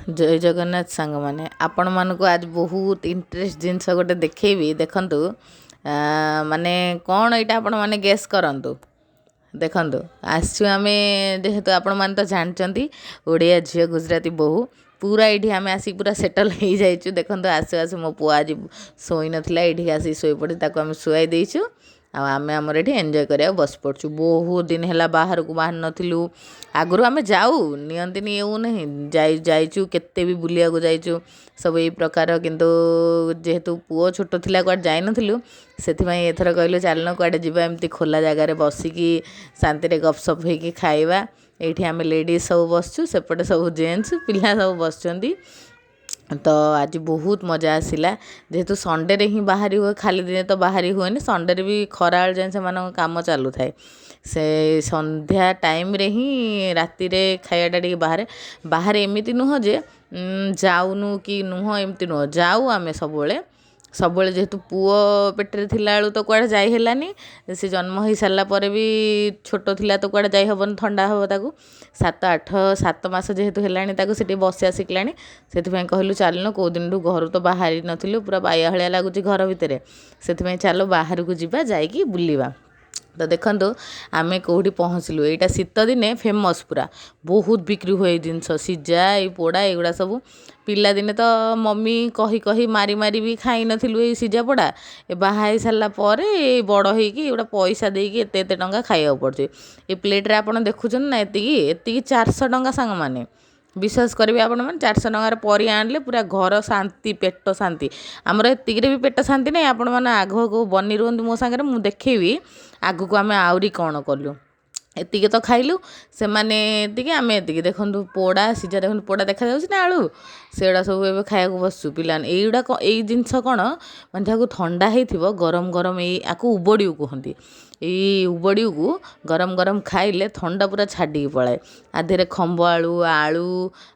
जय जगन्नाथ सांग माने आपण मानक आज बहुत इंटरेस्ट जिनस गोटे देखी देखु माने कौन यहाँ आपण मैंने गेस करंतु देखु आसु आम जेहेतु आपण मैंने तो जानते ओडिया झील गुजराती बोहू पूरा ये आम आसिक पूरा सेटल हो जाइए देखो आसु आसु मो पुआ आज शोई नाला ये आसिक शोई पड़ी आम शुआई देचु आमे आमर ये एंजॉय करा बस पड़चु बहुत दिन है बाहर को बाहर नथिलु आगु आम जाऊ नियंतिनी ये नहीं जाइचु केते भी बुलिया को जाइचु सब यही प्रकार किंतु जेहेतु पुओ छोट थिला कुआडे जाई नथिलु सेथिबाई एथर कहलु चलना कुआडे जिबा एमती खोला जगार बसिकी शांति गपसप होइकी खाइबा एठी आम लेडीज सब बसचु सेपटे सब जेंट्स पिला सब बसचंदी तो आज बहुत मजा आसला जेहेतु संडे रे ही बाहरी हुए खाली दिन तो बाहरी हुए संडे रे भी खराल जाए से काम चालू थाए से संध्या टाइम रे ही राति रे खायाटा टी बाहर बाहर एमती नुह जे जाऊनु कि नुह एमती नुह जाऊ आमे सब जेहेतु पुओ पेटे थिला बेलू तो कुआडे जाई हेलानी से जन्म हो सारा पर भी छोट थिला तो कुआडे जाई हबन ठंडा हब ताकू 7 मास जेहेतु हेलानी ताकू सेठी बसिया शिखलानी सेथिबाई कहलु चलनो को दिन घर तो बाहरी नथिलु पूरा बाया हलिया लागुची घर भितर सेथिबाई चलो बाहर को जिबा जाइकी बुलिबा तो देखो आमे कौटी पहुँचलु यहाँ शीत दिने फेमस पूरा बहुत बिक्री हुए जिनस सीजा ये पोड़ा एगुड़ा सब पिला दिने तो मम्मी कही कही मारी मारी भी खाई नथिलु ये सीजा पोड़ा ए बाहा सारा पर बड़ होगी एगुड़ा पैसा देकी एते एते टंका खाइबा पड़ुଛି ए प्लेट रे आपण देखुछन ना एतिकी 400 टंका सांग माने विश्वास करेंगे आपण मैंने 400 टंकार परी आनले पूरा घर शांति पेट शांति आमर एतिक भी पेट शांति नहीं आपण मैंने आग को बनी रुहतु मो सागर मुझे देखेबी आग को आम आहरी कौन कलु एतिक तो खाइलु से माने एतिक आम एतिक देखु पोड़ा सीजा देखु पोड़ा देखा ना आलू सेगुड़ा सब ए खाया बसु पिलाने युवा यही जिनस कौन माने जहाँ ठंडा हो गरम गरम याकू उबड़ी कहती यही उबड़ी को गरम गरम खाइले ठंडा पूरा छाड़ी पलाए आधे खम्ब आलू आलू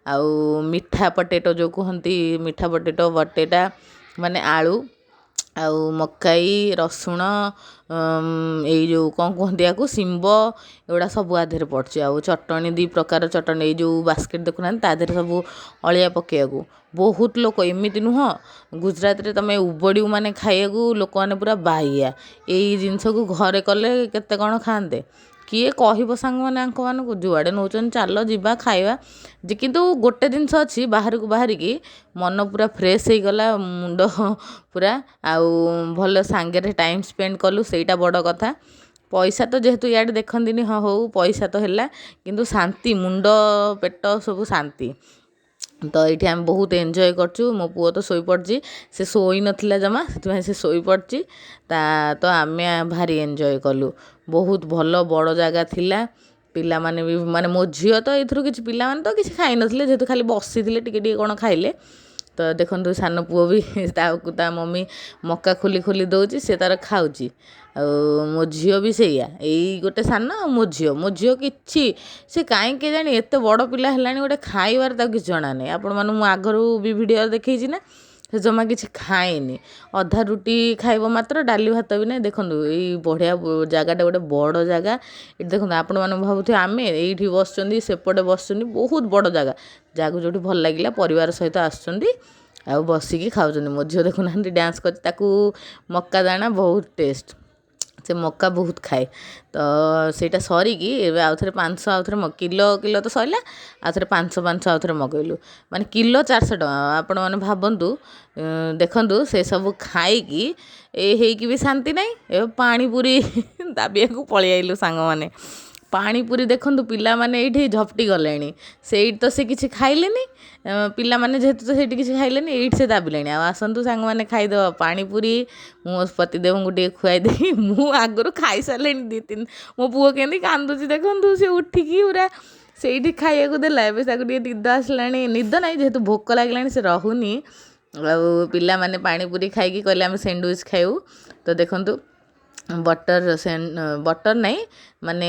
आउ मिठा पटेटो जो कहती मिठा पटेटो बटेटा माने आलू आउ मकाई रसुण यही जो कौन कहते या शिंब एगुड़ा सब आधे पड़े आउ चटणी 2 प्रकार चटणी जो बास्केट देखुना तादेह सब अलिया पकेया बहुत लोक एमती नुह गुजरात रे तमें उबड़ी माने खाइया लोक मैंने पूरा बाइया यही जिनस को घरे कले केते कौन खाते किए कह सांग मैंने जुआड़े नौ चल जा खाइबा जे किंतु गोटे जिनस अच्छी बाहर को बाहरिकी मन पूरा फ्रेश हो गला मुंड पूरा आउ भल सांगे टाइम स्पेंड कलु सेटा बड़ कथा पैसा तो जेहेतु इे देखती हाँ हो पैसा तो है किंतु शांति मुंड पेट सब शांति तो ये आम बहुत एंजॉय करचु मो पुओ तो शोई पड़ी से शोई नथिला जमा से शोई पड़ी तो आम भारी एंजॉय कलु बहुत भल बड़ जगह थिला पिला माने भी माने मो झील तो ये किसी पिला माने तो किसी खाई नथिले जेहेतु खाली बसी थे टिके कौन खाइले तो देखो सान पुओ भी ता मम्मी मक्का खोली खोली दौची से तार खाऊची मो झील भी सैया यही गोटे सान मो झील कि से कहीं के जानी एत बड़ पिला है गोटे खाइबार किसी जना नहीं आपण मैंने आगरू भी वीडियो देखी ना से जमा किसी खाएनी अधा रुटी खाइब मात्र डाली भात भी नहीं देखो यही बढ़िया जगटा गोटे बड़ जगह ये देखो आपण मैंने भावुथे आम ये बस सेपटे बस बहुत बड़ जगह जगह जो भल लगे परिवार सहित आसुँच आ बसिकी खाऊँ मो झील देखुना डांस कर मक्का दाना बहुत टेस्ट से मक्का बहुत खाए तो सेटा सरिकी आउ थे 500 आउ थे किलो तो सरला आउ थे 500 आउ थे मगैलु माने किलो 400 टका आपण मैंने भावतु देखु से सब खाई भी शांति नहीं पानी पूरी दाबिया को पलि आइलु सांग माने पानी पूरी देखु पिला माने ये झपटी गले से तो से किसी खाइले पिला माने जेहेतु तो से किसी खाइले ये से दाबिले आसतु सांग मैंने खाईदेव पानी पूरी मो पतिदेव को टे खुआई दे मु आगुरी खाई सारे 2-3 मो पुओ केंदी कांदुची देखु से उठिकी पूरा से खाइया देला ए निद आसला निद ना जेहेतु भोक लगे से रहुनी पिला माने पानी पूरी खाई कहले आम सैंडविच खाइबू तो देखु बटर नहीं माने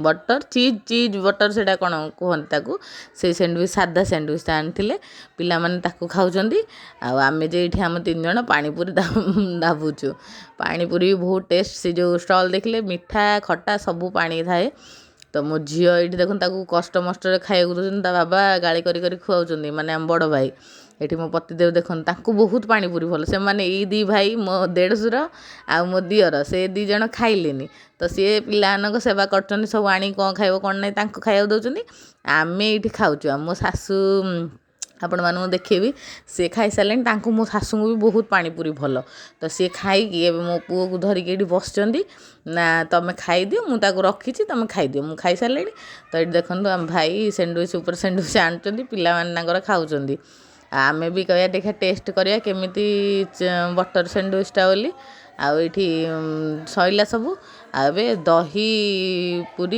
बटर चीज बटर से कौन कहते से सैंडविच सादा सैंडविच आनी पिला माने ताकू खाऊंच आम जे ये आम 3 जन पानीपुरी दाबुचु पानीपुरी भी बहुत टेस्ट से जो स्टॉल देखले मीठा खट्टा सबू पानी थाए ତ ମୋ ଝିଅ ଏଇଠି ଦେଖନ୍ତୁ ତାକୁ କଷ୍ଟମଷ୍ଟରେ ଖାଇବାକୁ ଦେଉଛନ୍ତି, ତା ବାବା ଗାଳି କରି କରି ଖୁଆଉଛନ୍ତି, ମାନେ ଆମ ବଡ଼ ଭାଇ। ଏଠି ମୋ ପତିଦେବ ଦେଖନ୍ତୁ ତାଙ୍କୁ ବହୁତ ପାଣିପୁରୀ ଭଲ। ସେମାନେ ଏଇ ଦୁଇ ଭାଇ ମୋ ଦେଢ଼ଶୁର ଆଉ ମୋ ଦିଅର ସେ 2 ଜଣ ଖାଇଲେନି, ତ ସିଏ ପିଲାମାନଙ୍କ ସେବା କରୁଛନ୍ତି, ସବୁ ଆଣିକି କ'ଣ ଖାଇବ କ'ଣ ନାହିଁ ତାଙ୍କୁ ଖାଇବାକୁ ଦେଉଛନ୍ତି। ଆମେ ଏଇଠି ଖାଉଛୁ। ଆଉ ମୋ ଶାଶୁ ଆପଣମାନଙ୍କୁ ଦେଖେଇବି, ସିଏ ଖାଇସାରିଲେଣି, ତାଙ୍କୁ ମୋ ଶାଶୁଙ୍କୁ ବି ବହୁତ ପାଣିପୁରୀ ଭଲ। ତ ସିଏ ଖାଇକି ଏବେ ମୋ ପୁଅକୁ ଧରିକି ଏଇଠି ବସିଛନ୍ତି, ନା ତମେ ଖାଇଦିଅ, ମୁଁ ତାକୁ ରଖିଛି, ତମେ ଖାଇଦିଅ, ମୁଁ ଖାଇସାରିଲିଣି। ତ ଏଇଠି ଦେଖନ୍ତୁ ଆମ ଭାଇ ସ୍ୟାଣ୍ଡୱିଚ୍ ଉପରେ ସ୍ୟାଣ୍ଡୱିଚ୍ ଆଣୁଛନ୍ତି, ପିଲାମାନେ ତାଙ୍କର ଖାଉଛନ୍ତି। ଆମେ ବି କହିବା ଦେଖିଆ ଟେଷ୍ଟ କରିବା କେମିତି ବଟର ସ୍ୟାଣ୍ଡୱିଚ୍ଟା ବୋଲି। ଆଉ ଏଇଠି ସଇଲା ସବୁ। ଆଉ ଏବେ ଦହି ପୁରୀ